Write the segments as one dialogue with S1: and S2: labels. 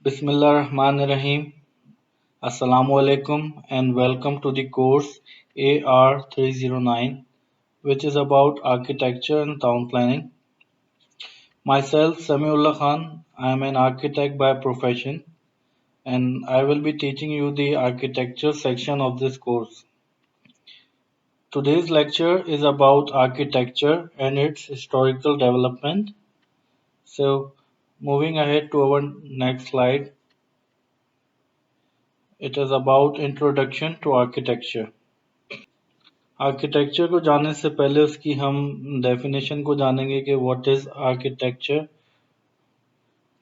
S1: Bismillahirrahmanirrahim. Assalamualaikum and welcome to the course AR309, which is about architecture and town planning. Myself, Samiullah Khan, I am an architect by profession and I will be teaching you the architecture section of this course. Today's lecture is about architecture and its historical development. So, moving ahead to our next slide, it is about introduction to architecture. Architecture को जानने से पहले उसकी हम definition को जानेंगे कि what is architecture.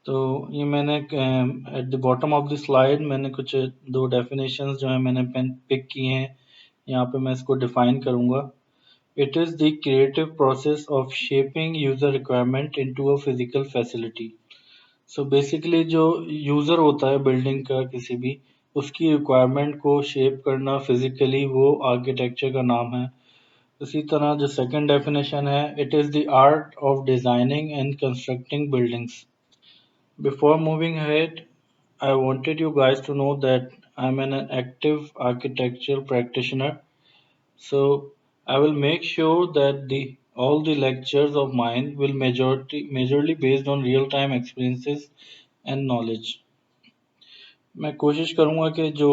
S1: तो ये मैंने at the bottom of the slide मैंने कुछ दो डेफिनेशंस जो है मैंने पिक की हैं, यहाँ पे मैं इसको डिफाइन करूँगा। It is the creative process of shaping user requirement into a physical facility. So basically जो यूज़र होता है बिल्डिंग का किसी भी, उसकी रिक्वायरमेंट को शेप करना फिजिकली, वो आर्किटेक्चर का नाम है। इसी तरह जो सेकंड डेफिनेशन है, it is the art of designing and constructing buildings. Before moving ahead, I wanted you guys to know that I'm an active architectural practitioner. So I will make sure that all the lectures of mine will majorly based on real time experiences and knowledge. मैं कोशिश करूँगा कि जो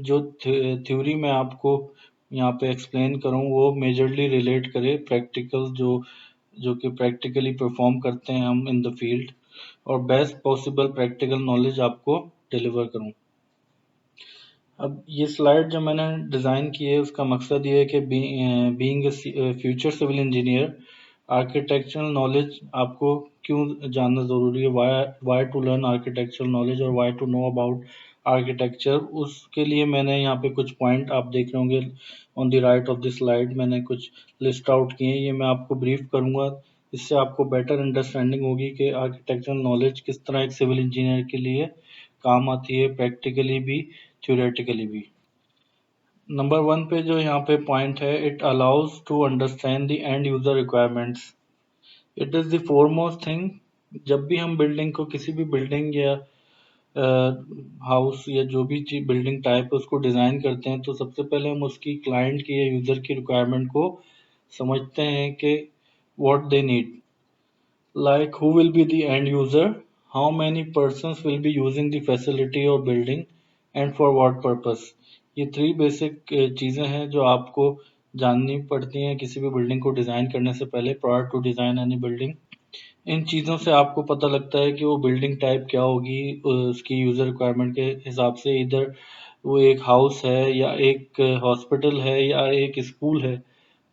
S1: जो theory मैं आपको यहाँ पे एक्सप्लेन करूँ वो मेजरली रिलेट करे प्रैक्टिकल जो कि प्रैक्टिकली परफॉर्म करते हैं हम इन द फील्ड, और बेस्ट पॉसिबल प्रैक्टिकल नॉलेज आपको डिलीवर करूँ। अब ये स्लाइड जो मैंने डिज़ाइन की है उसका मकसद ये है कि being future civil engineer, architectural knowledge आपको क्यों जानना ज़रूरी है, why to learn architectural knowledge और why to know about architecture. उसके लिए मैंने यहाँ पे कुछ पॉइंट आप देख रहे होंगे on the right of the slide, मैंने कुछ लिस्ट आउट किए हैं, ये मैं आपको ब्रीफ करूँगा। इससे आपको बेटर अंडरस्टैंडिंग होगी कि आर्किटेक्चरल नॉलेज किस तरह एक सिविल इंजीनियर के लिए काम आती है, प्रैक्टिकली भी थ्योरेटिकली भी। नंबर 1 पे जो यहाँ पे पॉइंट है, it allows to understand the end user requirements. It is the foremost thing. जब भी हम बिल्डिंग को, किसी भी बिल्डिंग या हाउस या जो भी चीज बिल्डिंग टाइप है उसको डिज़ाइन करते हैं, तो सबसे पहले हम उसकी क्लाइंट की या यूज़र की रिक्वायरमेंट को समझते हैं कि what they need, like who will be the end user, how many persons will be using the facility or building, and for what purpose। ये थ्री बेसिक चीज़ें हैं जो आपको जाननी पड़ती हैं किसी भी बिल्डिंग को डिज़ाइन करने से पहले, prior to design any building. इन चीज़ों से आपको पता लगता है कि वो बिल्डिंग टाइप क्या होगी उसकी यूज़र रिक्वायरमेंट के हिसाब से। इधर वो एक हाउस है या एक हॉस्पिटल है या एक स्कूल है,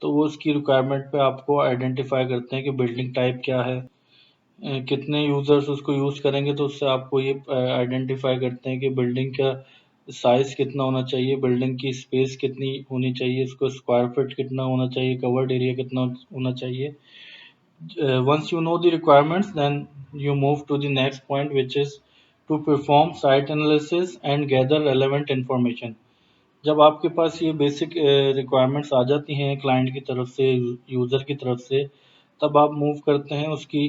S1: तो वो उसकी रिक्वायरमेंट पे आपको आइडेंटिफाई करते हैं कि बिल्डिंग टाइप क्या है, कितने यूज़र्स उसको यूज़ करेंगे, तो उससे आपको ये आइडेंटिफाई करते हैं कि बिल्डिंग का साइज़ कितना होना चाहिए, बिल्डिंग की स्पेस कितनी होनी चाहिए, उसको स्क्वायर फीट कितना होना चाहिए, कवर्ड एरिया कितना होना चाहिए। Once you know the requirements, then you move to the next point, which is to perform site analysis and gather relevant information। जब आपके पास ये बेसिक रिक्वायरमेंट्स आ जाती हैं क्लाइंट की तरफ से, यूज़र की तरफ से, तब आप मूव करते हैं उसकी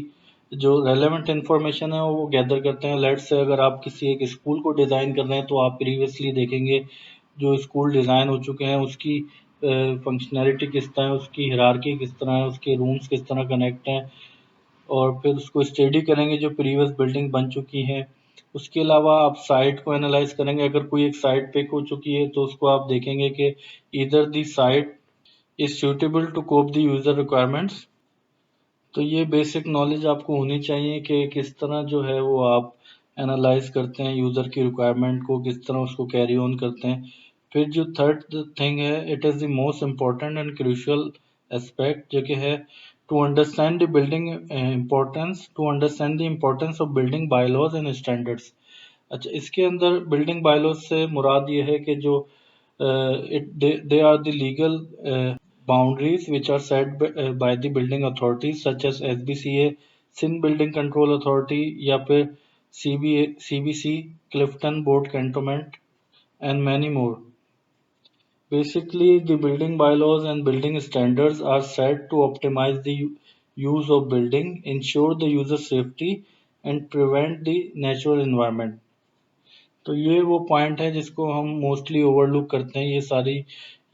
S1: जो रेलेवेंट इंफॉर्मेशन है वो गैदर करते हैं। लेट्स से अगर आप किसी एक स्कूल को डिज़ाइन कर रहे हैं, तो आप प्रीवियसली देखेंगे जो स्कूल डिज़ाइन हो चुके हैं उसकी फंक्शनैलिटी किस तरह है, उसकी हिरार्की किस तरह है, उसके रूम्स किस तरह कनेक्ट हैं, और फिर उसको स्टडी करेंगे जो प्रीवियस बिल्डिंग बन चुकी हैं। उसके अलावा आप साइट को एनालाइज करेंगे। अगर कोई एक साइट पिक हो चुकी है तो उसको आप देखेंगे कि इधर the site is suitable to cope the user requirements. तो ये बेसिक नॉलेज आपको होनी चाहिए कि किस तरह जो है वो आप एनालाइज करते हैं यूज़र की रिक्वायरमेंट को, किस तरह उसको कैरी ऑन करते हैं। फिर जो थर्ड थिंग है, it is the most important and crucial aspect, जो कि है to understand the building importance, to understand the importance of building bylaws and standards. अच्छा, इसके अंदर बिल्डिंग बायलॉज से मुराद ये है कि जो they are the legal boundaries which are set by the building authorities such as SBCA, Sin Building Control Authority, या फिर CBC, Clifton Board Cantonment, and many more। Basically, the building bylaws and building standards are set to optimize the use of building, ensure the user safety, and prevent the natural environment। तो ये वो point है जिसको हम mostly overlook करते हैं।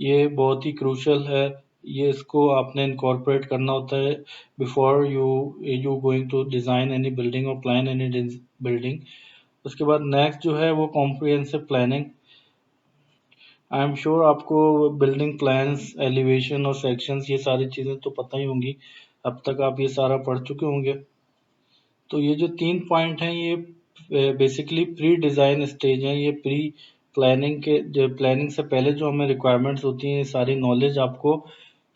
S1: ये बहुत ही क्रूशियल है। ये इसको आपने इनकॉर्पोरेट करना होता है before you going to design any building और प्लान एनी बिल्डिंग। उसके बाद नेक्स्ट जो है वो comprehensive planning. I am sure आपको बिल्डिंग प्लान्स, एलिवेशन और सेक्शंस ये सारी चीज़ें तो पता ही होंगी। अब तक आप ये सारा पढ़ चुके होंगे। तो ये जो 3 पॉइंट हैं ये बेसिकली प्री डिज़ाइन स्टेज हैं। ये प्री प्लानिंग से पहले जो हमें रिक्वायरमेंट्स होती हैं, ये सारी नॉलेज आपको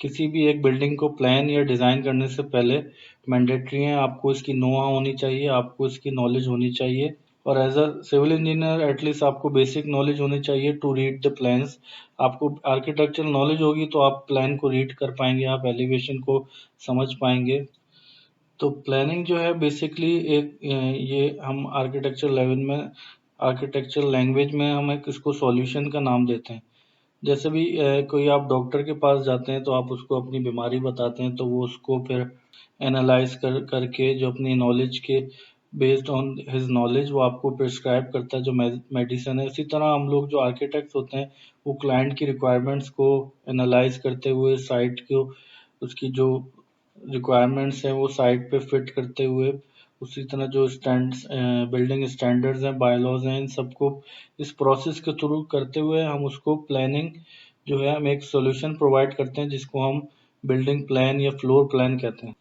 S1: किसी भी एक बिल्डिंग को प्लान या डिज़ाइन करने से पहले मैंडेटरी हैं। आपको इसकी नोहा होनी चाहिए, आपको इसकी नॉलेज होनी चाहिए। और as a civil engineer at least आपको बेसिक नॉलेज होनी चाहिए टू रीड द प्लान्स। आपको आर्किटेक्चरल नॉलेज होगी तो आप प्लान को रीड कर पाएंगे, आप एलिवेशन को समझ पाएंगे। तो प्लानिंग जो है बेसिकली ये हम आर्किटेक्चर लैंग्वेज में हम एक इसको सॉल्यूशन का नाम देते हैं। जैसे भी कोई आप डॉक्टर के पास जाते हैं तो आप उसको अपनी बीमारी बताते हैं, तो वो उसको फिर एनालाइज करके जो अपनी नॉलेज के बेस्ड ऑन हिज नॉलेज वो आपको प्रिस्क्राइब करता है जो मेडिसिन है। इसी तरह हम लोग जो आर्किटेक्ट्स होते हैं वो क्लाइंट की रिक्वायरमेंट्स को एनालाइज करते हुए साइट को, उसकी जो रिक्वायरमेंट्स हैं वो साइट पे फिट करते हुए, उसी तरह जो बिल्डिंग स्टैंडर्ड्स हैं, बायलॉज हैं, इन सबको इस प्रोसेस के थ्रू करते हुए हम उसको प्लानिंग जो है हम एक सॉल्यूशन प्रोवाइड करते हैं जिसको हम बिल्डिंग प्लान या फ्लोर प्लान कहते हैं।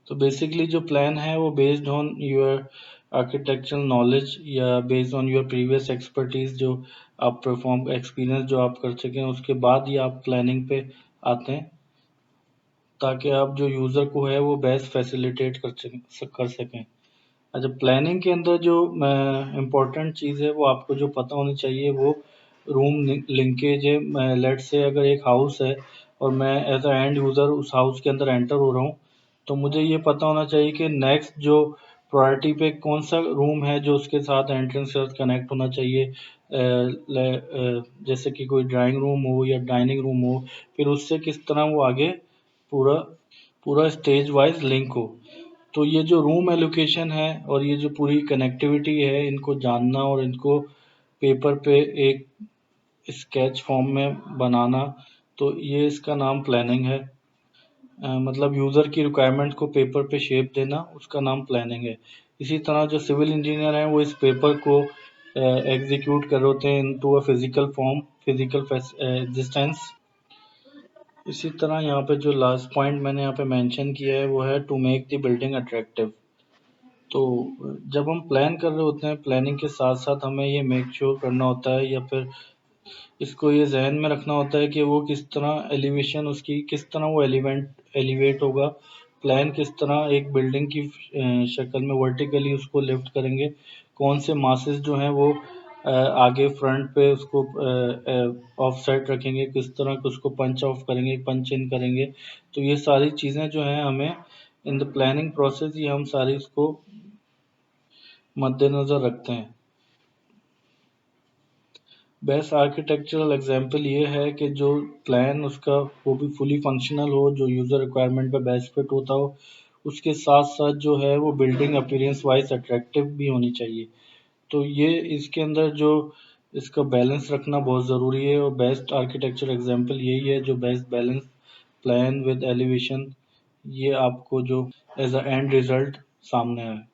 S1: तो बेसिकली जो प्लान है वो based on your architectural knowledge या based on your previous expertise, जो आप परफॉर्म एक्सपीरियंस जो आप कर सकें, उसके बाद ही आप प्लानिंग पे आते हैं ताकि आप जो यूज़र को है वो बेस्ट फैसिलिटेट कर सकें। अच्छा, प्लानिंग के अंदर जो इम्पोर्टेंट चीज़ है वो आपको जो पता होनी चाहिए वो रूम लिंकेज है। लेट्स से अगर एक हाउस है और मैं एज अ एंड यूज़र उस हाउस के अंदर एंटर हो रहा हूँ, तो मुझे ये पता होना चाहिए कि नेक्स्ट जो प्रायोरिटी पे कौन सा रूम है जो उसके साथ एंट्रेंस के साथ कनेक्ट होना चाहिए। जैसे कि कोई ड्राइंग रूम हो या डाइनिंग रूम हो, फिर उससे किस तरह वो आगे पूरा पूरा स्टेज वाइज लिंक हो। तो ये जो रूम एलोकेशन है और ये जो पूरी कनेक्टिविटी है, इनको जानना और इनको पेपर पे एक स्केच फॉर्म में बनाना, तो ये इसका नाम प्लानिंग है। मतलब यूज़र की रिक्वायरमेंट को पेपर पे शेप देना, उसका नाम प्लानिंग है। इसी तरह जो सिविल इंजीनियर हैं वो इस पेपर को एग्जीक्यूट कर होते हैं into a physical form, physical existence. इसी तरह यहाँ पे जो लास्ट पॉइंट मैंने यहाँ पे मेंशन किया है वो है to make the building attractive. तो जब हम प्लान कर रहे होते हैं, प्लानिंग के साथ साथ हमें ये मेक श्योर करना होता है या फिर इसको ये जहन में रखना होता है कि वो किस तरह एलिवेशन उसकी किस तरह वो एलिवेट होगा। प्लान किस तरह एक बिल्डिंग की शक्ल में वर्टिकली उसको लिफ्ट करेंगे, कौन से मासेस जो हैं वो आगे फ्रंट पे उसको ऑफ साइड रखेंगे, किस तरह के उसको पंच ऑफ करेंगे, पंच इन करेंगे। तो ये सारी चीज़ें जो हैं हमें इन द प्लानिंग प्रोसेस ये हम सारी इसको मद्देनज़र रखते हैं। बेस्ट आर्किटेक्चरल एग्जांपल ये है कि जो प्लान उसका वो भी फुली फंक्शनल हो, जो यूज़र रिक्वायरमेंट पे बेस्ट फिट होता हो, उसके साथ साथ जो है वो बिल्डिंग अपीयरेंस वाइज अट्रैक्टिव भी होनी चाहिए। तो ये इसके अंदर जो इसका बैलेंस रखना बहुत ज़रूरी है, और बेस्ट आर्किटेक्चर एग्जांपल यही है जो best balance plan with elevation ये आपको जो एज अ एंड रिजल्ट सामने है।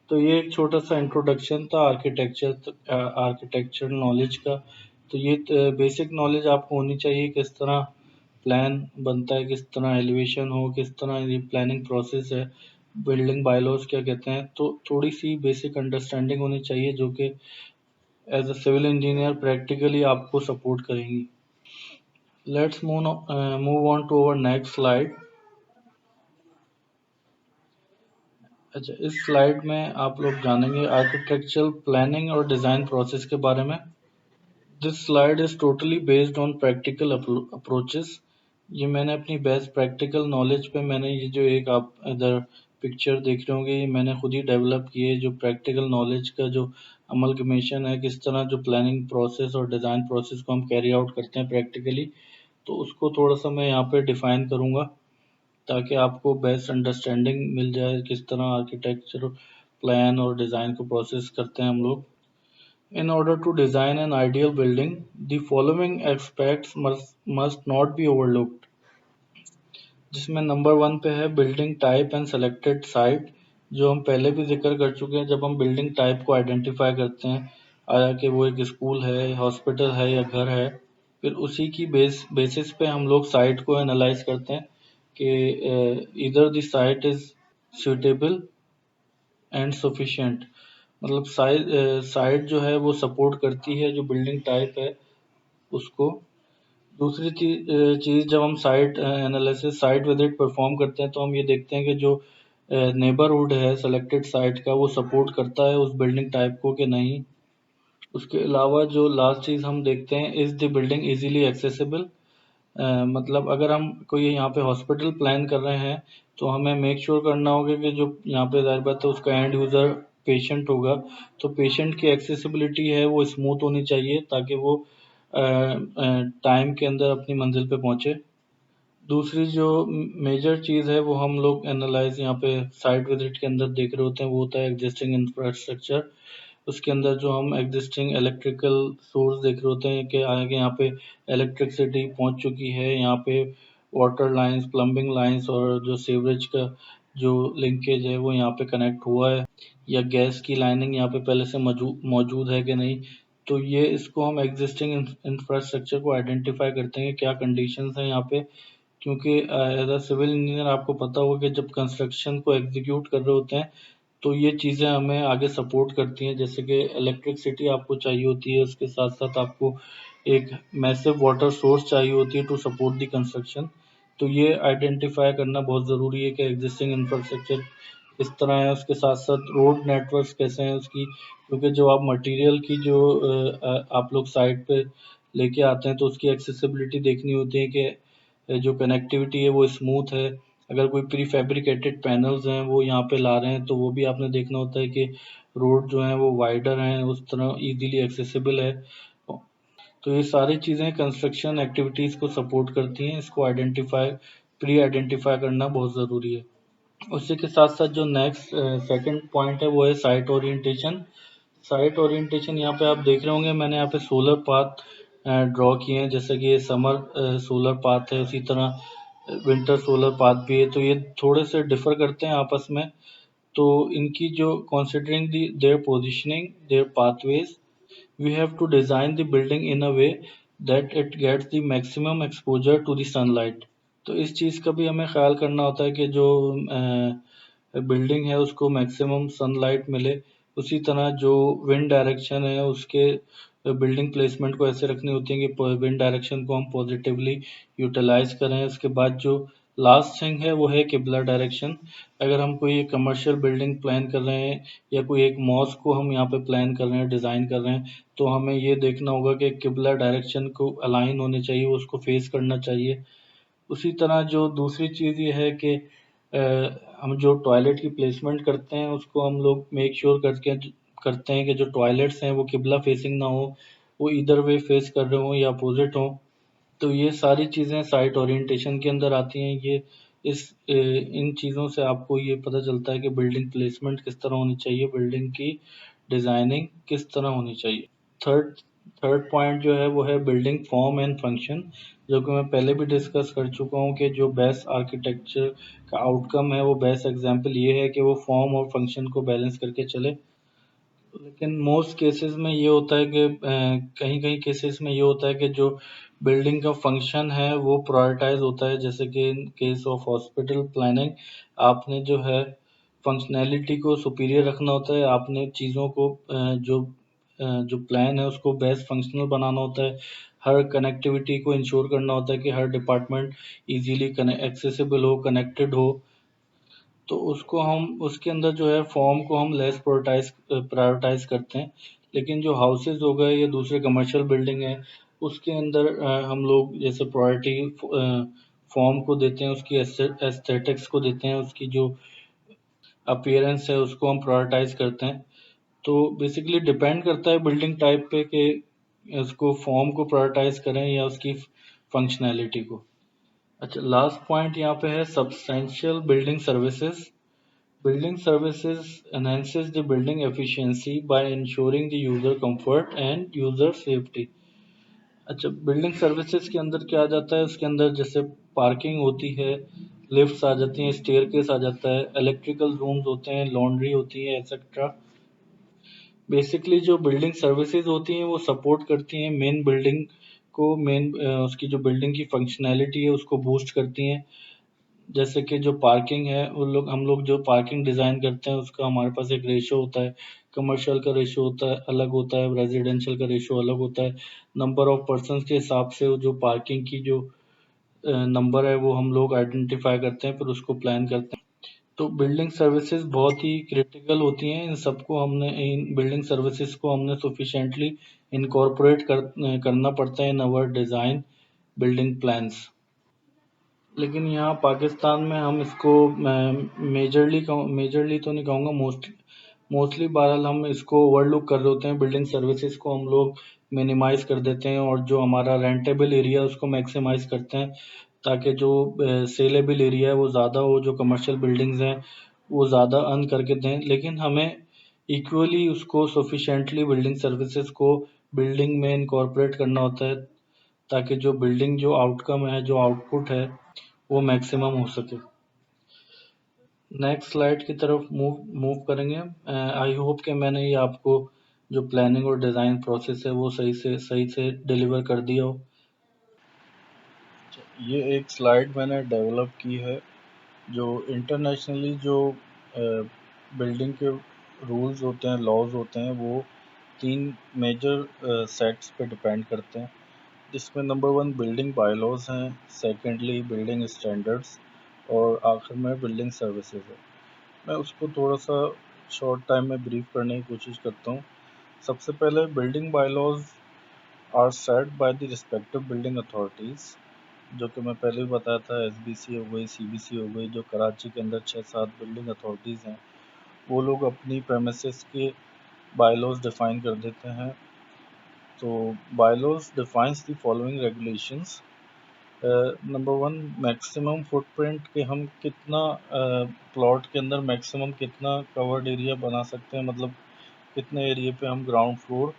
S1: तो ये एक छोटा सा इंट्रोडक्शन था आर्किटेक्चर नॉलेज का। तो ये बेसिक नॉलेज आपको होनी चाहिए किस तरह प्लान बनता है, किस तरह एलिवेशन हो, किस तरह ये प्लानिंग प्रोसेस है, बिल्डिंग बायलॉज क्या कहते हैं। तो थोड़ी सी बेसिक अंडरस्टैंडिंग होनी चाहिए जो कि as a civil engineer practically आपको सपोर्ट करेंगी। Let's move on to our next slide. अच्छा, इस स्लाइड में आप लोग जानेंगे आर्किटेक्चरल प्लानिंग और डिज़ाइन प्रोसेस के बारे में। This slide is totally based on practical approaches. ये मैंने अपनी बेस्ट प्रैक्टिकल नॉलेज पे मैंने ये जो एक आप इधर पिक्चर देख रहे होंगे, ये मैंने खुद ही डेवलप की है। जो प्रैक्टिकल नॉलेज का जो अमलगमेशन है, किस तरह जो प्लानिंग प्रोसेस और डिज़ाइन प्रोसेस को हम कैरी आउट करते हैं प्रैक्टिकली, तो उसको थोड़ा सा मैं यहाँ पे डिफाइन करूँगा ताकि आपको बेस्ट अंडरस्टैंडिंग मिल जाए किस तरह आर्किटेक्चर प्लान और डिज़ाइन को प्रोसेस करते हैं हम लोग। In order to design an ideal building, the following aspects must not be overlooked. जिसमें नंबर वन पे है building type and selected site, जो हम पहले भी जिक्र कर चुके हैं। जब हम बिल्डिंग टाइप को आइडेंटिफाई करते हैं, आया कि वो एक स्कूल है, हॉस्पिटल है या घर है, फिर उसी की बेसिस पे हम लोग साइट को एनालाइज करते हैं कि इधर the site is suitable and sufficient, मतलब साइट जो है वो सपोर्ट करती है जो बिल्डिंग टाइप है उसको। दूसरी चीज़, जब हम site analysis site visit perform करते हैं तो हम ये देखते हैं कि जो नेबरहुड है सेलेक्टेड साइट का वो सपोर्ट करता है उस बिल्डिंग टाइप को कि नहीं। उसके अलावा जो लास्ट चीज़ हम देखते हैं, is the building easily accessible. मतलब अगर हम कोई यहाँ पे हॉस्पिटल प्लान कर रहे हैं तो हमें मेक श्योर करना होगा कि जो यहाँ पे ज़ाहिर बात है उसका एंड यूज़र पेशेंट होगा, तो पेशेंट की एक्सेसिबिलिटी है वो स्मूथ होनी चाहिए ताकि वो टाइम के अंदर अपनी मंजिल पे पहुँचे। दूसरी जो मेजर चीज़ है वो हम लोग एनालाइज यहाँ पे साइट विजिट के अंदर देख रहे होते हैं, वो होता है एग्जिस्टिंग इंफ्रास्ट्रक्चर। उसके अंदर जो हम एग्जिस्टिंग इलेक्ट्रिकल सोर्स देख रहे होते हैं कि आगे यहाँ पे इलेक्ट्रिसिटी पहुँच चुकी है, यहाँ पे वाटर लाइंस, प्लम्बिंग लाइंस और जो सीवरेज का जो लिंकेज है वो यहाँ पे कनेक्ट हुआ है, या गैस की लाइनिंग यहाँ पे पहले से मौजूद है कि नहीं। तो ये इसको हम एग्जिस्टिंग इंफ्रास्ट्रक्चर को आइडेंटिफाई करते हैं कि क्या कंडीशंस हैं यहाँ पे। क्योंकि एज अ सिविल इंजीनियर आपको पता होगा कि जब कंस्ट्रक्शन को एग्जीक्यूट कर रहे होते हैं तो ये चीज़ें हमें आगे सपोर्ट करती हैं, जैसे कि इलेक्ट्रिसिटी आपको चाहिए होती है, उसके साथ साथ आपको एक मैसिव वाटर सोर्स चाहिए होती है टू सपोर्ट द कंस्ट्रक्शन। तो ये आइडेंटिफाई करना बहुत ज़रूरी है कि एग्जिस्टिंग इंफ्रास्ट्रक्चर किस तरह है, उसके साथ साथ रोड नेटवर्क्स कैसे हैं उसकी। क्योंकि जो आप मटेरियल की जो आप लोग साइट पे लेके आते हैं तो उसकी एक्सेसिबिलिटी देखनी होती है कि जो कनेक्टिविटी है वो स्मूथ है। अगर कोई प्री फैब्रिकेटेड पैनल्स हैं वो यहाँ पे ला रहे हैं तो वो भी आपने देखना होता है कि रोड जो है वो वाइडर हैं, उस तरह इजीली एक्सेसिबल है। तो ये सारी चीज़ें कंस्ट्रक्शन एक्टिविटीज़ को सपोर्ट करती हैं, इसको प्री आइडेंटिफाई करना बहुत ज़रूरी है। उसी के साथ साथ जो नेक्स्ट सेकंड पॉइंट है वो है साइट ओरिएंटेशन। साइट ओरिएंटेशन यहाँ पे आप देख रहे होंगे मैंने यहाँ पे सोलर पाथ ड्रॉ किए हैं, जैसे कि ये समर सोलर पाथ है, उसी तरह विंटर सोलर पाथ भी है। तो ये थोड़े से डिफर करते हैं आपस में। तो इनकी जो considering their positioning, their pathways, we have to design the building in a way that it gets the maximum exposure to the sunlight. तो इस चीज़ का भी हमें ख्याल करना होता है कि जो बिल्डिंग है उसको मैक्सिमम सनलाइट मिले। उसी तरह जो विंड डायरेक्शन है उसके बिल्डिंग प्लेसमेंट को ऐसे रखनी होती है कि विंड डायरेक्शन को हम पॉजिटिवली यूटिलाइज करें। उसके बाद जो लास्ट थिंग है वो है किबला डायरेक्शन। अगर हम कोई कमर्शियल बिल्डिंग प्लान कर रहे हैं या कोई एक मॉस्क को हम यहाँ पे प्लान कर रहे हैं, डिज़ाइन कर रहे हैं, तो हमें ये देखना होगा कि किबला डायरेक्शन को अलाइन होने चाहिए, उसको फेस करना चाहिए। उसी तरह जो दूसरी चीज़ ये है कि हम जो टॉयलेट की प्लेसमेंट करते हैं उसको हम लोग मेक श्योर करते हैं कि जो टॉयलेट्स हैं वो किबला फेसिंग ना हो, वो इधर वे फेस कर रहे हों या अपोजिट हों। तो ये सारी चीज़ें साइट ओरिएंटेशन के अंदर आती हैं। ये इन चीज़ों से आपको ये पता चलता है कि बिल्डिंग प्लेसमेंट किस तरह होनी चाहिए, बिल्डिंग की डिज़ाइनिंग किस तरह होनी चाहिए। थर्ड थर्ड पॉइंट जो है वो है बिल्डिंग फॉर्म एंड फंक्शन, जो कि मैं पहले भी डिस्कस कर चुका हूँ कि जो बेस्ट आर्किटेक्चर का आउटकम है वो बेस्ट एग्जांपल ये है कि वो फॉर्म और फंक्शन को बैलेंस करके चले। लेकिन मोस्ट केसेस में ये होता है कि कहीं कहीं केसेस में ये होता है कि जो बिल्डिंग का फंक्शन है वो प्रायोरिटाइज होता है, जैसे कि in case of hospital planning आपने जो है फंक्शनैलिटी को सुपीरियर रखना होता है। आपने चीज़ों को जो प्लान है उसको बेस्ट फंक्शनल बनाना होता है। हर कनेक्टिविटी को इंश्योर करना होता है कि हर डिपार्टमेंट इजीली एक्सेसिबल हो, कनेक्टेड हो। तो उसको हम उसके अंदर जो है फॉर्म को हम लेस प्रायोरिटाइज करते हैं। लेकिन जो हाउसेज हो गए या दूसरे कमर्शियल बिल्डिंग है उसके अंदर हम लोग जैसे प्रायोरिटी फॉर्म को देते हैं, उसकी एस्थेटिक्स को देते हैं, उसकी जो अपीयरेंस है उसको हम प्रायोरिटाइज करते हैं। तो बेसिकली डिपेंड करता है बिल्डिंग टाइप पे कि उसको फॉर्म को प्रायोरिटाइज करें या उसकी फंक्शनैलिटी को। अच्छा, लास्ट पॉइंट यहाँ पे है substantial building services. Building services enhances the building efficiency by ensuring the user comfort and user safety. अच्छा, बिल्डिंग सर्विसेज के अंदर क्या आ जाता है? उसके अंदर जैसे पार्किंग होती है, लिफ्ट्स आ जाती हैं, स्टेयरकेस आ जाता है, इलेक्ट्रिकल रूम्स होते हैं, लॉन्ड्री होती है, एक्सेट्रा। बेसिकली जो बिल्डिंग सर्विसेज होती हैं वो सपोर्ट करती हैं मेन बिल्डिंग को, उसकी जो बिल्डिंग की फंक्शनैलिटी है उसको बूस्ट करती हैं। जैसे कि जो पार्किंग है, हम लोग जो पार्किंग डिज़ाइन करते हैं उसका हमारे पास एक रेशो होता है। कमर्शियल का रेशो होता है अलग होता है, रेजिडेंशियल का रेशो अलग होता है। नंबर ऑफ पर्सन्स के हिसाब से वो जो पार्किंग की जो नंबर है वो हम लोग आइडेंटिफाई करते हैं, फिर उसको प्लान करते हैं। तो बिल्डिंग सर्विसेज बहुत ही क्रिटिकल होती हैं। इन बिल्डिंग सर्विसेज को हमने सफिशिएंटली इनकॉर्पोरेट करना पड़ता है in our design building plans. लेकिन यहाँ पाकिस्तान में हम इसको मेजरली तो नहीं कहूँगा, मोस्टली बहरहाल हम इसको ओवरलुक कर रहे होते हैं। बिल्डिंग सर्विसेज को हम लोग मिनिमाइज कर देते हैं और जो हमारा रेंटेबल एरिया है उसको मैक्सिमाइज करते हैं, ताकि जो सेलेबल एरिया है वो ज़्यादा हो, जो कमर्शियल बिल्डिंग्स हैं वो ज़्यादा अर्न करके दें। लेकिन हमें इक्वली उसको सफिशिएंटली बिल्डिंग सर्विसेज को बिल्डिंग में इनकॉर्पोरेट करना होता है, ताकि जो बिल्डिंग जो आउटकम है, जो आउटपुट है, वो मैक्सिमम हो सके। नेक्स्ट स्लाइड की तरफ मूव करेंगे। आई होप कि मैंने ये आपको जो प्लानिंग और डिज़ाइन प्रोसेस है वो सही से डिलीवर कर दिया हो। ये एक स्लाइड मैंने डेवलप की है जो इंटरनेशनली जो बिल्डिंग के रूल्स होते हैं, लॉज होते हैं, वो तीन मेजर सेट्स पे डिपेंड करते हैं, जिसमें नंबर वन बिल्डिंग बायलॉज हैं, सेकेंडली बिल्डिंग स्टैंडर्ड्स और आखिर में बिल्डिंग सर्विसेज है। मैं उसको थोड़ा सा शॉर्ट टाइम में ब्रीफ करने की कोशिश करता हूँ। सबसे पहले building bylaws are set by the respective building authorities, जो कि मैं पहले भी बताया था, एसबीसी हो गई, सीबीसी हो गई, जो कराची के अंदर 6-7 बिल्डिंग अथॉरिटीज़ हैं, वो लोग अपनी प्रेमिसेस के बायलॉज डिफाइन कर देते हैं। तो bylaws defines the following regulations. Number one, maximum footprint, कि हम कितना प्लॉट के अंदर मैक्सिमम कितना कवर्ड एरिया बना सकते हैं, मतलब कितने एरिया पे हम ग्राउंड फ्लोर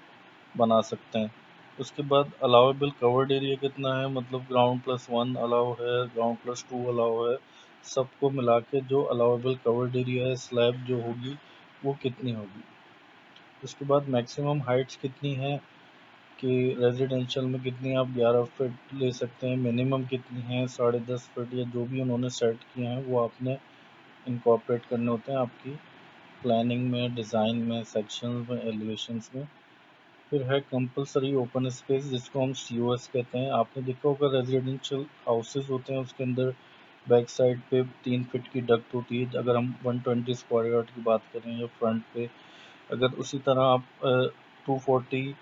S1: बना सकते हैं। उसके बाद अलाउेबल कवर्ड एरिया कितना है, मतलब ग्राउंड प्लस वन अलाउ है, ग्राउंड प्लस टू अलाउ है, सबको मिला के जो अलाउेबल कवर्ड एरिया है, स्लैब जो होगी वो कितनी होगी। उसके बाद मैक्सिमम हाइट्स कितनी है, कि रेजिडेंशियल में कितनी आप 11 फीट ले सकते हैं, मिनिमम कितनी है 10.5 फीट, या जो भी उन्होंने सेट किए हैं वो आपने इनकॉर्पोरेट करने होते हैं आपकी प्लानिंग में, डिज़ाइन में, सेक्शंस में, एलिवेशंस में। फिर है कंपलसरी ओपन स्पेस, जिसको हम सीओएस कहते हैं। आपने देखा होगा रेजिडेंशियल हाउसेज होते हैं उसके अंदर बैक साइड पे 3 फीट की डक्ट होती है। अगर हम 120 स्क्वायर यार्ड की बात करें, या फ्रंट पे अगर उसी तरह आप 240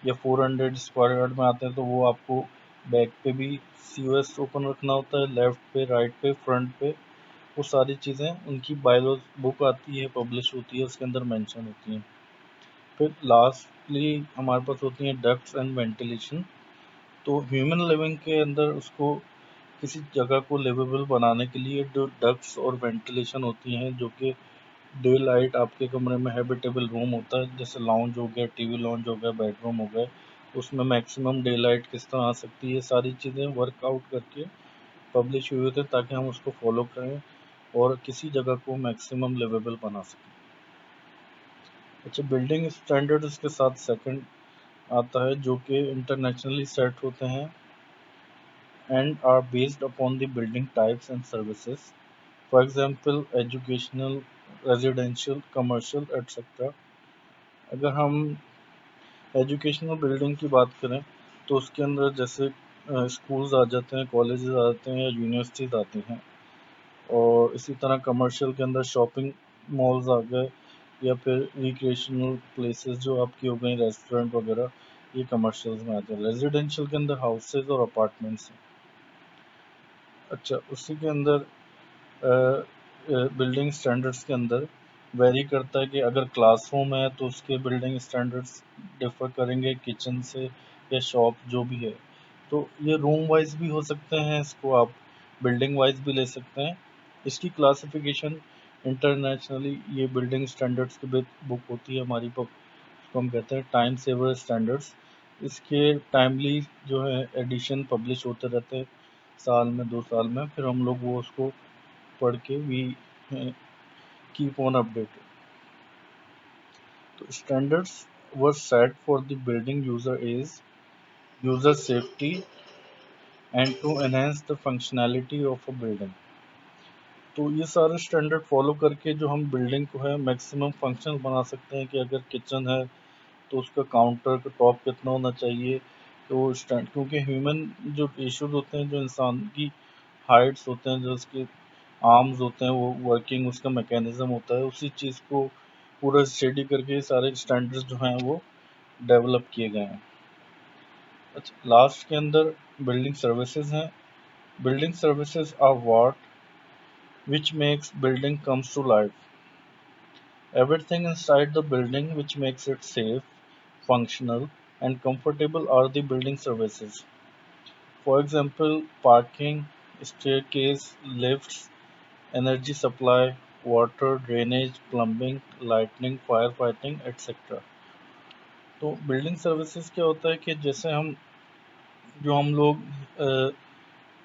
S1: या 400 स्क्वायर यार्ड में आते हैं, तो वो आपको बैक पे भी सीओएस ओपन रखना होता है, लेफ्ट पे, राइट पे, फ्रंट पे। वो सारी चीज़ें उनकी बायलॉज बुक आती है, पब्लिश होती है, उसके अंदर मेंशन होती हैं। फिर लास्टली हमारे पास होती हैं डक्ट्स एंड वेंटिलेशन। तो ह्यूमन लिविंग के अंदर उसको किसी जगह को लिवेबल बनाने के लिए जो डक्ट्स और वेंटिलेशन होती हैं, जो कि डे लाइट आपके कमरे में हैबिटेबल रूम होता है, जैसे लाउंज हो गया, टीवी लाउंज हो गया, बेडरूम हो गया, उसमें मैक्सिमम डे लाइट किस तरह आ सकती है, सारी चीज़ें वर्कआउट करके पब्लिश हुए थे, ताकि हम उसको फॉलो करें और किसी जगह को मैक्सिमम लिवेबल बना सकें। अच्छा, बिल्डिंग स्टैंडर्ड इसके साथ सेकंड आता है, जो कि इंटरनेशनली सेट होते हैं and are based upon the building types and services. For example educational, residential, commercial etcetera. अगर हम एजुकेशनल बिल्डिंग की बात करें तो उसके अंदर जैसे स्कूल्स आ जाते हैं, कॉलेजेस आ जाते हैं, या यूनिवर्सिटीज़ आती हैं। और इसी तरह कमर्शियल के अंदर शॉपिंग मॉल्स आ गए, या फिर रिक्रिएशनल प्लेसेस जो आपकी हो गई, रेस्टोरेंट वगैरह, ये कमर्शियल्स में आते हैं। रेजिडेंशियल के अंदर हाउसेज और अपार्टमेंट्स हैं। अच्छा, उसी के अंदर बिल्डिंग स्टैंडर्ड्स के अंदर वेरी करता है कि अगर क्लासरूम है तो उसके बिल्डिंग स्टैंडर्ड्स डिफर करेंगे किचन से, या शॉप जो भी है। तो ये रूम वाइज भी हो सकते हैं, इसको आप बिल्डिंग वाइज भी ले सकते हैं। इसकी क्लासिफिकेशन इंटरनेशनली ये बिल्डिंग स्टैंडर्ड्स की बुक होती है हमारी बुक, उसको हम कहते हैं टाइम सेवर स्टैंडर्ड्स। इसके टाइमली जो है एडिशन पब्लिश होते रहते हैं, साल में 2 साल में, फिर हम लोग वो उसको पढ़ के वी कीप ऑन अपडेटेड। तो standards were set for the building user is user safety and to enhance the functionality of a building. तो ये सारे स्टैंडर्ड फॉलो करके जो हम बिल्डिंग को है मैक्सिमम फंक्शन बना सकते हैं, कि अगर किचन है तो उसका काउंटर का टॉप कितना होना चाहिए, तो स्टैंड, क्योंकि ह्यूमन जो इश्यूज होते हैं, जो इंसान की हाइट्स होते हैं, जो उसके आर्म्स होते हैं, वो वर्किंग उसका मैकेनिज्म होता है, उसी चीज़ को पूरा स्टडी करके सारे स्टैंडर्ड्स जो हैं वो डेवलप किए गए हैं। अच्छा, लास्ट के अंदर बिल्डिंग सर्विसेज हैं। Building services are what which makes building comes to life. Everything inside the building which makes it safe, functional, and comfortable are the building services. For example, parking, staircase, lifts, energy supply, water, drainage, plumbing, lighting, firefighting, etc. तो building services क्या होता है कि जैसे हम लोग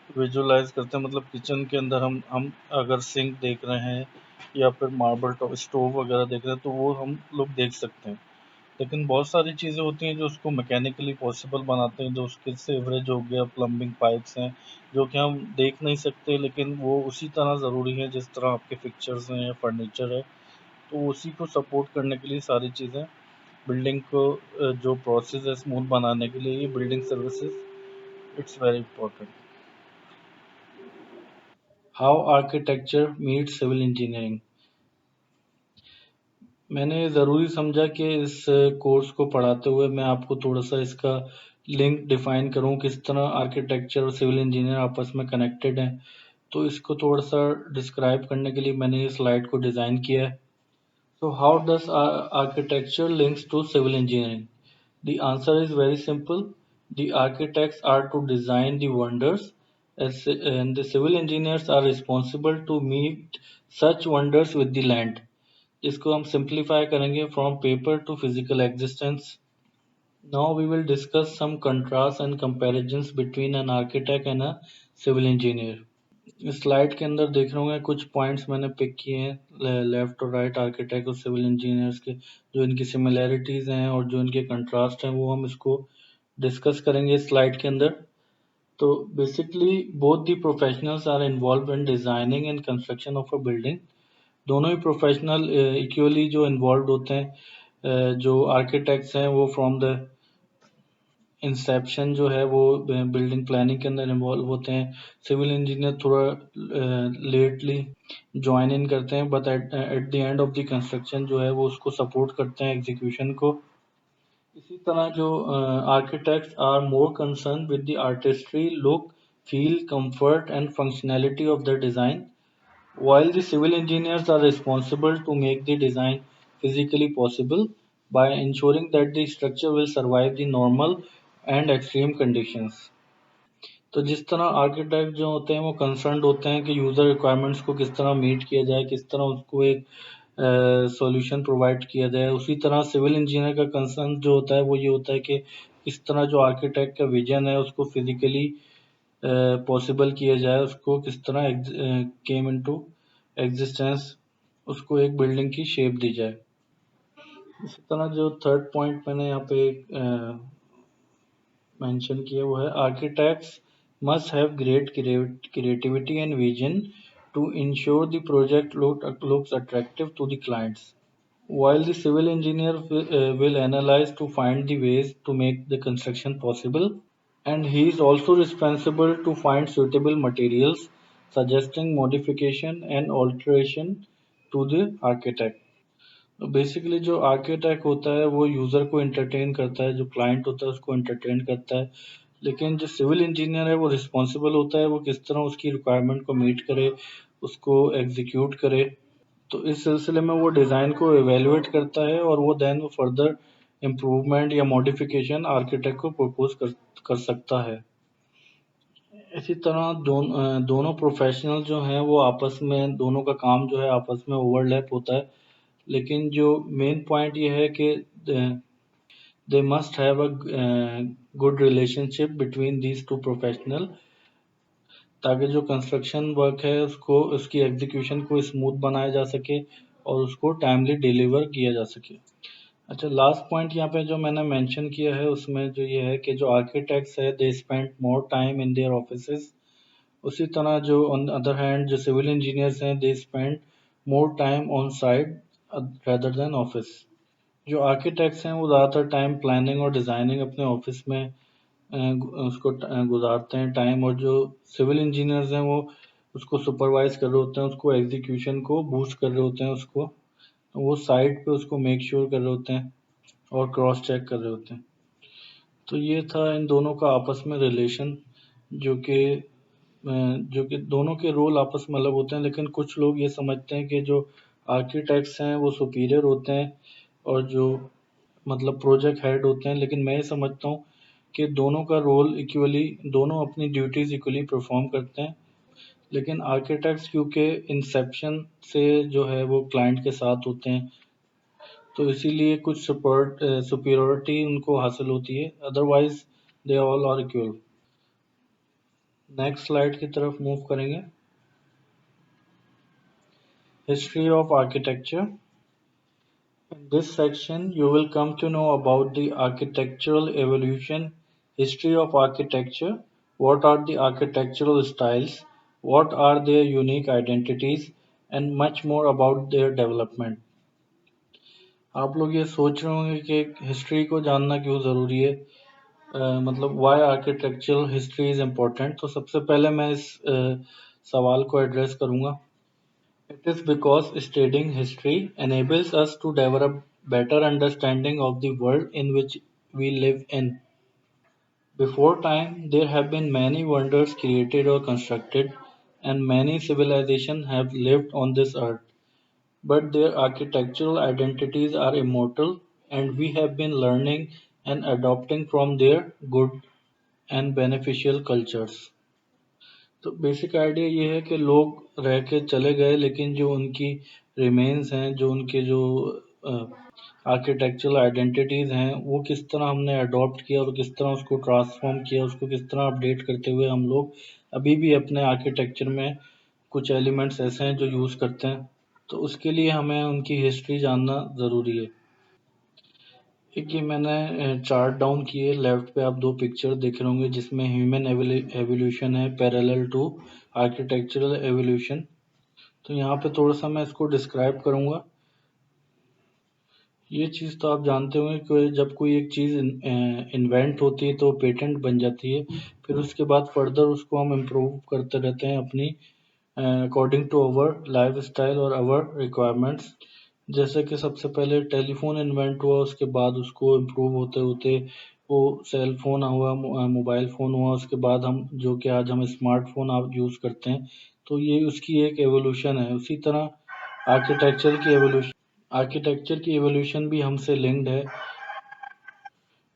S1: visualise करते हैं, मतलब किचन के अंदर हम अगर सिंक देख रहे हैं या फिर मार्बल टॉप स्टोव वगैरह देख रहे हैं, तो वो हम लोग देख सकते हैं। लेकिन बहुत सारी चीज़ें होती हैं जो उसको मैकेनिकली पॉसिबल बनाते हैं, जो उसके सेवरेज हो गया, प्लम्बिंग पाइप्स हैं, जो कि हम देख नहीं सकते, लेकिन वो उसी तरह ज़रूरी है जिस तरह आपके फिक्चर्स हैं या फर्नीचर है। तो उसी को सपोर्ट करने के लिए सारी चीज़ें, बिल्डिंग को जो प्रोसेस है स्मूथ बनाने के लिए, ये building services it's very important. How architecture meet civil engineering. मैंने ज़रूरी समझा कि इस कोर्स को पढ़ाते हुए मैं आपको थोड़ा सा इसका लिंक डिफाइन करूं, किस तरह आर्किटेक्चर और सिविल इंजीनियर आपस में कनेक्टेड हैं। तो इसको थोड़ा सा डिस्क्राइब करने के लिए मैंने ये स्लाइड को डिज़ाइन किया है। So how does architecture links to civil engineering? The answer is very simple. The architects are to design the wonders, and the civil engineers are responsible to meet such wonders with the land. इसको हम simplify करेंगे from paper to physical existence. Now we will discuss some contrasts and comparisons between an architect and a civil engineer. इस slide के अंदर देख रहे होंगे कुछ पॉइंट्स मैंने पिक किए हैं लेफ्ट और राइट आर्किटेक्ट और सिविल इंजीनियर्स के, जो इनकी सिमिलैरिटीज हैं और जो इनके कंट्रास्ट हैं, वो हम इसको डिस्कस करेंगे इस स्लाइड के अंदर। तो basically both the professionals are involve in designing and construction of a building. दोनों ही प्रोफेशनल इक्वली जो इन्वॉल्व होते हैं। जो आर्किटेक्ट्स हैं वो फ्रॉम द इंसेप्शन जो है वो बिल्डिंग प्लानिंग के अंदर इन्वॉल्व होते हैं। सिविल इंजीनियर थोड़ा लेटली ज्वाइन इन करते हैं, but at the end of the construction जो है वो उसको सपोर्ट करते हैं एग्जीक्यूशन को। इसी तरह जो architects are more concern with the artistry look, feel, comfort and functionality of the design, while the civil engineers are responsible to make the design physically possible by ensuring that the structure will survive the normal and extreme conditions. तो जिस तरह architect जो होते हैं वो concerned होते हैं कि यूज़र रिक्वायरमेंट्स को किस तरह मीट किया जाए, किस तरह उसको एक सॉल्यूशन प्रोवाइड किया जाए, उसी तरह सिविल इंजीनियर का कंसर्न जो होता है वो ये होता है कि किस तरह जो आर्किटेक्ट का विजन है उसको फिजिकली पॉसिबल किया जाए, उसको किस तरह केम इनटू एग्जिस्टेंस, उसको एक बिल्डिंग की शेप दी जाए। इसी तरह जो थर्ड पॉइंट मैंने यहाँ पे मेंशन किया वो है architects must have great creativity and vision to ensure the project looks attractive to the clients, while the civil engineer will analyze to find the ways to make the construction possible, and he is also responsible to find suitable materials, suggesting modification and alteration to the architect. Basically जो architect होता है वो user को entertain करता है, जो client होता है उसको एंटरटेन करता है, लेकिन जो सिविल इंजीनियर है वो रिस्पॉन्सिबल होता है वो किस तरह उसकी रिक्वायरमेंट को मीट करे, उसको एग्जीक्यूट करे। तो इस सिलसिले में वो डिज़ाइन को एवेल्युएट करता है और वो देन वो फर्दर इम्प्रूवमेंट या मॉडिफिकेशन आर्किटेक्ट को प्रपोज कर सकता है। इसी तरह दोनों प्रोफेशनल जो हैं वो आपस में दोनों का काम जो है आपस में ओवरलैप होता है, लेकिन जो मेन पॉइंट ये है कि they must have a good relationship between these two professional, ताकि जो कंस्ट्रक्शन वर्क है उसको उसकी एग्जीक्यूशन को स्मूथ बनाया जा सके और उसको टाइमली डिलीवर किया जा सके। अच्छा, लास्ट पॉइंट यहाँ पे जो मैंने मेंशन किया है उसमें जो ये है कि जो आर्किटेक्ट्स है they spend more time in their offices, उसी तरह जो ऑन अदर हैंड जो सिविल इंजीनियर्स हैं they spend more time on site rather than office. जो आर्किटेक्ट्स हैं वो ज़्यादातर टाइम प्लानिंग और डिज़ाइनिंग अपने ऑफिस में गुजारते हैं टाइम, और जो सिविल इंजीनियर्स हैं वो उसको सुपरवाइज कर रहे होते हैं, उसको एग्जीक्यूशन को बूस्ट कर रहे होते हैं, उसको वो साइट पे उसको मेक श्योर कर रहे होते हैं और क्रॉस चेक कर रहे होते हैं। तो ये था इन दोनों का आपस में रिलेशन, जो कि जो कि दोनों के रोल आपस में अलग होते हैं, लेकिन कुछ लोग ये समझते हैं कि जो आर्किटेक्ट्स हैं वो सुपीरियर होते हैं और जो मतलब प्रोजेक्ट हेड होते हैं, लेकिन मैं ये समझता हूँ कि दोनों का रोल इक्वली, दोनों अपनी ड्यूटीज इक्वली परफॉर्म करते हैं, लेकिन आर्किटेक्ट्स क्योंकि इंसेप्शन से जो है वो क्लाइंट के साथ होते हैं, तो इसीलिए कुछ सुपीरियरिटी उनको हासिल होती है, otherwise they all are equal. Next slide की तरफ मूव करेंगे। History of architecture. In this section, you will come to know about the architectural evolution, history of architecture, what are the architectural styles, what are their unique identities, and much more about their development. आप लोग ये सोच रहे होंगे कि history को जानना क्यों ज़रूरी है, मतलब why architectural history is important. तो सबसे पहले मैं इस सवाल को एड्रेस करूँगा। It is because studying history enables us to develop better understanding of the world in which we live in. Before time, there have been many wonders created or constructed, and many civilizations have lived on this earth. But their architectural identities are immortal, and we have been learning and adopting from their good and beneficial cultures. तो basic idea ये है कि लोग रह के चले गए, लेकिन जो उनकी रिमेन्स हैं, जो उनके जो आर्किटेक्चरल आइडेंटिटीज़ हैं, वो किस तरह हमने अडॉप्ट किया और किस तरह उसको ट्रांसफॉर्म किया, उसको किस तरह अपडेट करते हुए हम लोग अभी भी अपने आर्किटेक्चर में कुछ एलिमेंट्स ऐसे हैं जो यूज़ करते हैं। तो उसके लिए हमें उनकी हिस्ट्री जानना ज़रूरी है। एक ये मैंने चार्ट डाउन किए, लेफ्ट पे आप दो पिक्चर देख रहे होंगे जिसमें ह्यूमन एवोल्यूशन है पैरेलल टू आर्किटेक्चरल एवोल्यूशन। तो यहाँ पे थोड़ा सा मैं इसको डिस्क्राइब करूँगा। ये चीज़ तो आप जानते होंगे कि जब कोई एक चीज़ इन्वेंट होती है तो पेटेंट बन जाती है, फिर उसके बाद फर्दर उसको हम इम्प्रूव करते रहते हैं अपनी according to our life style और अवर रिक्वायरमेंट्स। जैसे कि सबसे पहले टेलीफोन इन्वेंट हुआ, उसके बाद उसको इम्प्रूव होते होते वो सेल फोन हुआ, मोबाइल फ़ोन हुआ, उसके बाद हम जो कि आज हम स्मार्टफोन आप यूज़ करते हैं। तो ये उसकी एक एवोल्यूशन है। उसी तरह आर्किटेक्चर की एवोल्यूशन आर्किटेक्चर की एवोल्यूशन भी हमसे लिंक्ड है।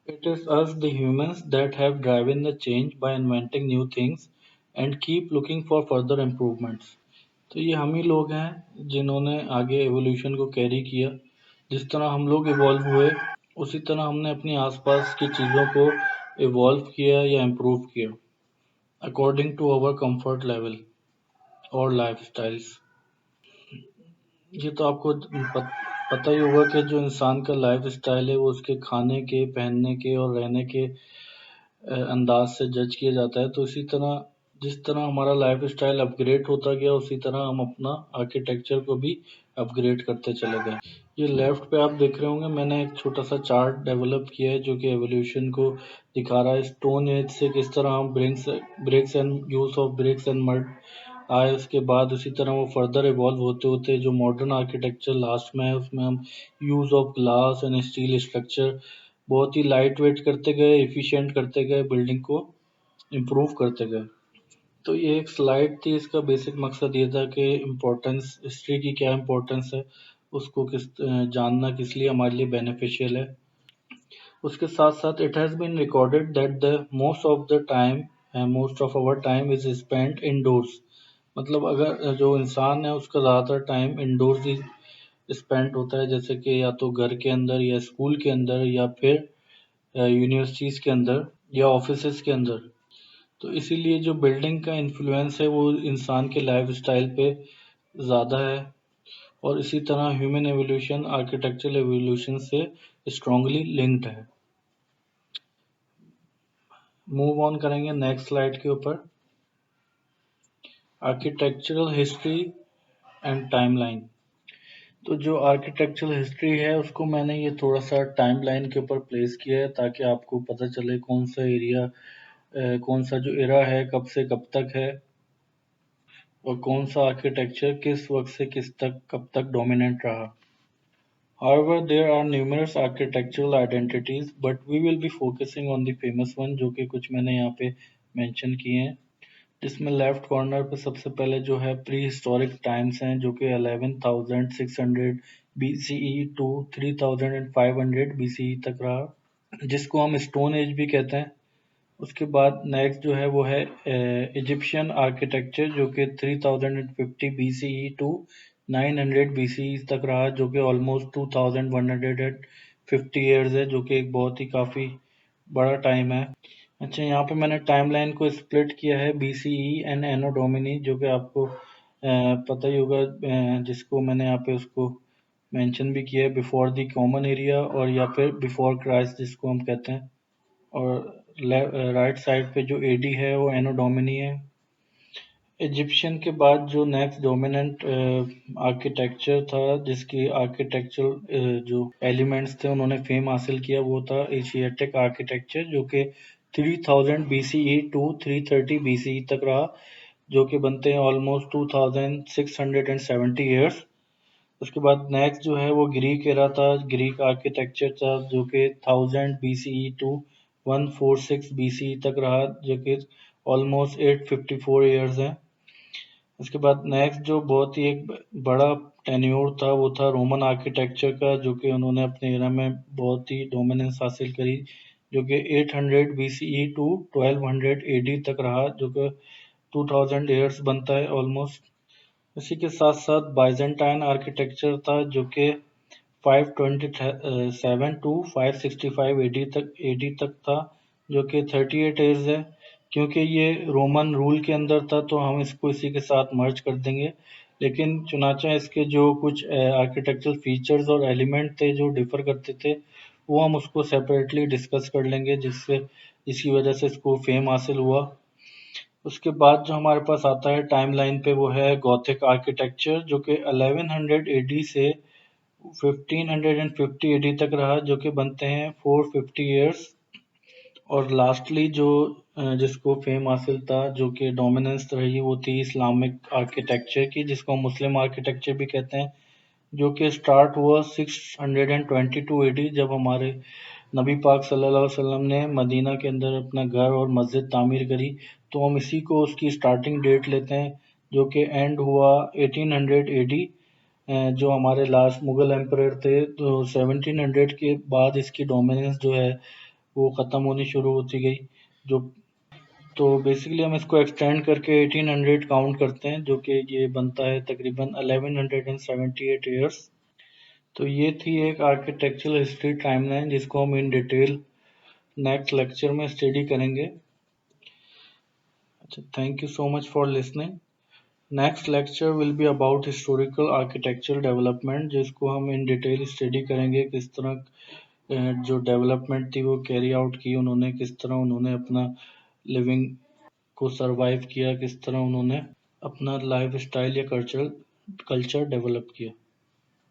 S1: It is us, the humans, that have driven the change by inventing new things and keep looking for further improvements. तो ये हम ही लोग हैं जिन्होंने आगे एवोल्यूशन को कैरी किया। जिस तरह हम लोग इवॉल्व हुए, उसी तरह हमने अपनी आसपास की चीज़ों को इवॉल्व किया या इम्प्रूव किया according to our comfort level और लाइफ स्टाइल्स। ये तो आपको पता ही होगा कि जो इंसान का लाइफ स्टाइल है वो उसके खाने के, पहनने के और रहने के अंदाज से जज किया जाता है। तो इसी तरह जिस तरह हमारा लाइफ स्टाइल अपग्रेड होता गया, उसी तरह हम अपना आर्किटेक्चर को भी अपग्रेड करते चले गए। ये लेफ्ट पे आप देख रहे होंगे, मैंने एक छोटा सा चार्ट डेवलप किया है जो कि एवोल्यूशन को दिखा रहा है। स्टोन एज से किस तरह हम bricks and use of bricks and mud आए, उसके बाद उसी तरह वो फर्दर इवॉल्व होते होते जो मॉडर्न आर्किटेक्चर लास्ट में है उसमें हम use of glass and steel structure बहुत ही लाइट वेट करते गए, एफिशिएंट करते गए, बिल्डिंग को इम्प्रूव करते गए। तो ये एक स्लाइड थी, इसका बेसिक मकसद ये था कि इम्पोर्टेंस हिस्ट्री की क्या इम्पोर्टेंस है, उसको जानना किस लिए हमारे लिए बेनिफिशियल है। उसके साथ साथ it has been recorded that the most of the time most of our time is spent indoors. मतलब अगर जो इंसान है उसका ज़्यादातर टाइम इंडोर्स ही स्पेंड होता है, जैसे कि या तो घर के अंदर या स्कूल के अंदर या फिर यूनिवर्सिटीज़ के अंदर या ऑफिसेज के अंदर। तो इसीलिए जो बिल्डिंग का इन्फ्लुएंस है वो इंसान के लाइफ स्टाइल पे ज़्यादा है, और इसी तरह ह्यूमन एवोल्यूशन आर्किटेक्चरल एवोल्यूशन से स्ट्रांगली लिंक्ड है। मूव ऑन करेंगे नेक्स्ट स्लाइड के ऊपर, आर्किटेक्चरल हिस्ट्री एंड टाइमलाइन। तो जो आर्किटेक्चरल हिस्ट्री है उसको मैंने ये थोड़ा सा टाइमलाइन के ऊपर प्लेस किया है, ताकि आपको पता चले कौन सा एरिया, कौन सा जो एरा है कब से कब तक है, और कौन सा आर्किटेक्चर किस वक्त से किस तक कब तक डोमिनेंट रहा। However, there are numerous architectural identities, but we will be focusing on the famous one, जो कि कुछ मैंने यहाँ पे मेंशन किए हैं, जिसमें लेफ्ट कॉर्नर पे सबसे पहले जो है प्री हिस्टोरिक टाइम्स हैं, जो कि 11,600 BCE टू 3,500 BCE तक रहा, जिसको हम स्टोन एज भी कहते हैं। उसके बाद नेक्स्ट जो है वो है इजिप्शियन आर्किटेक्चर, जो कि 3050 BCE टू 900 BCE तक रहा, जो कि ऑलमोस्ट 2150 ईयर्स है, जो कि एक बहुत ही काफ़ी बड़ा टाइम है। अच्छा, यहाँ पे मैंने टाइमलाइन को स्प्लिट किया है BCE एंड एनो डोमिनी, जो कि आपको पता ही होगा, जिसको मैंने यहाँ पे उसको मेंशन भी किया है, बिफोर द कॉमन एरिया और या फिर बिफोर क्राइस्ट जिसको हम कहते हैं। और राइट साइड पे जो एडी है वो एनो डोमिनी है। इजिप्शियन के बाद जो नेक्स्ट डोमिनेंट आर्किटेक्चर था, जिसकी आर्किटेक्चरल जो एलिमेंट्स थे उन्होंने फेम हासिल किया, वो था एशियाटिक आर्किटेक्चर, जो कि 3000 BCE टू 330 BCE तक रहा, जो कि बनते हैं ऑलमोस्ट 2670 ईयर्स। उसके बाद नेक्स्ट जो है वो ग्रीक एरा था, ग्रीक आर्किटेक्चर था, जो कि 1000 BCE टू 146 BCE तक रहा, जो कि ऑलमोस्ट 854 ईयर्स है। उसके बाद नेक्स्ट जो बहुत ही एक बड़ा टेन्योर था वो था रोमन आर्किटेक्चर का, जो कि उन्होंने अपने एरा में बहुत ही डोमिनेंस हासिल करी, जो कि 800 BCE टू 1200 AD तक रहा, जो कि 2000 ईयर्स बनता है ऑलमोस्ट। इसी के साथ साथ बाइजेंटाइन आर्किटेक्चर था, जो कि 527 टू 565 एडी तक था, जो कि 38 ईयर्स है। क्योंकि ये रोमन रूल के अंदर था तो हम इसको इसी के साथ मर्ज कर देंगे, लेकिन चुनाचा इसके जो कुछ आर्किटेक्चरल फीचर्स और एलिमेंट थे जो डिफर करते थे, वो हम उसको सेपरेटली डिस्कस कर लेंगे, जिससे इसी वजह से इसको फेम हासिल हुआ। उसके बाद जो हमारे पास आता है टाइमलाइन पे वो है गॉथिक आर्किटेक्चर, जो कि 1100 एडी से 1550 एडी तक रहा, जो कि बनते हैं 450 ईयर्स। और लास्टली जो जिसको फेम हासिल था, जो कि डोमिनेंस रही, वो थी इस्लामिक आर्किटेक्चर की, जिसको हम मुस्लिम आर्किटेक्चर भी कहते हैं, जो कि स्टार्ट हुआ 622 एडी, जब हमारे नबी पाक सल्लल्लाहु अलैहि वसल्लम ने मदीना के अंदर अपना घर और मस्जिद तामीर करी। तो हम इसी को उसकी स्टार्टिंग डेट लेते हैं, जो कि एंड हुआ 1800 एडी, जो हमारे लास्ट मुगल एम्परर थे। तो 1700 के बाद इसकी डोमिनेंस जो है वो ख़त्म होनी शुरू होती गई। जो तो बेसिकली हम इसको एक्सटेंड करके 1800 काउंट करते हैं, जो कि ये बनता है तकरीबन 1178 ईयर्स। तो ये थी एक आर्किटेक्चरल हिस्ट्री टाइमलाइन, जिसको हम इन डिटेल नेक्स्ट लेक्चर में स्टडी करेंगे। अच्छा, thank you so much for listening. Next lecture will be about historical architectural development, जिसको हम इन डिटेल स्टडी करेंगे, किस तरह जो डेवलपमेंट थी वो कैरी आउट की उन्होंने, किस तरह उन्होंने अपना लिविंग को सरवाइव किया, किस तरह उन्होंने अपना लाइफ स्टाइल या कल्चर डेवलप किया।